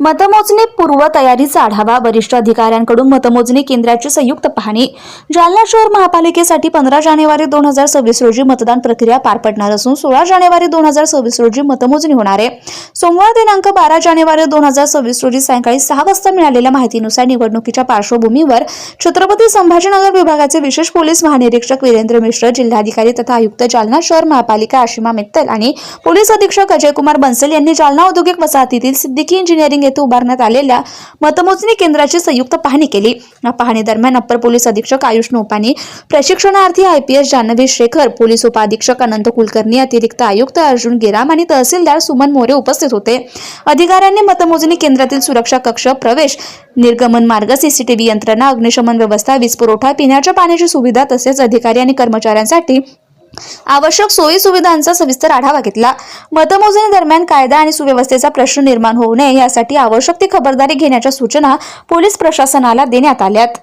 मतमोजणी पूर्व तयारीचा आढावा, वरिष्ठ अधिकाऱ्यांकडून मतमोजणी केंद्राची संयुक्त पाहणी। जालना शहर महापालिकेसाठी 15 जानेवारी 2026 रोजी मतदान प्रक्रिया पार पडणार असून 16 जानेवारी 2026 रोजी मतमोजणी होणार आहे। सोमवार दिनांक 12 जानेवारी 2026 रोजी सायंकाळी 6 वाजता मिळालेल्या माहितीनुसार निवडणुकीच्या पार्श्वभूमीवर छत्रपती संभाजीनगर विभागाचे विशेष पोलीस महानिरीक्षक वीरेंद्र मिश्र, जिल्हाधिकारी तथा आयुक्त जालना शहर महापालिका आशिमा मित्तल आणि पोलीस अधीक्षक अजय कुमार बन्सल यांनी जालना औद्योगिक वसाहतीतील सिद्दीकी इंजिनिअरिंग येथे उभारण्यात आलेल्या मतमोजणी केंद्राची संयुक्त पाहणी केली। या पाहणी दरम्यान अप्पर पोलीस अधीक्षक आयुष नोपानी, प्रशिक्षणार्थी IPS जान्हवी शेखर, पोलीस उपाधीक्षक अनंत कुलकर्णी, अतिरिक्त आयुक्त अर्जुन गेराम आणि तहसीलदार सुमन मोरे उपस्थित होते। अधिकाऱ्यांनी मतमोजणी केंद्रातील सुरक्षा कक्ष, प्रवेश निर्गमन मार्ग, CCTV यंत्रणा, अग्निशमन व्यवस्था, वीज पुरवठा, पिण्याच्या पाण्याची सुविधा तसेच अधिकारी आणि कर्मचाऱ्यांसाठी आवश्यक सोयी सुविधांचा सविस्तर आढावा घेतला। मतमोजणी दरम्यान कायदा आणि सुव्यवस्थेचा प्रश्न निर्माण होऊ नये यासाठी आवश्यक ती खबरदारी घेण्याच्या सूचना पोलीस प्रशासनाला देण्यात आल्यात।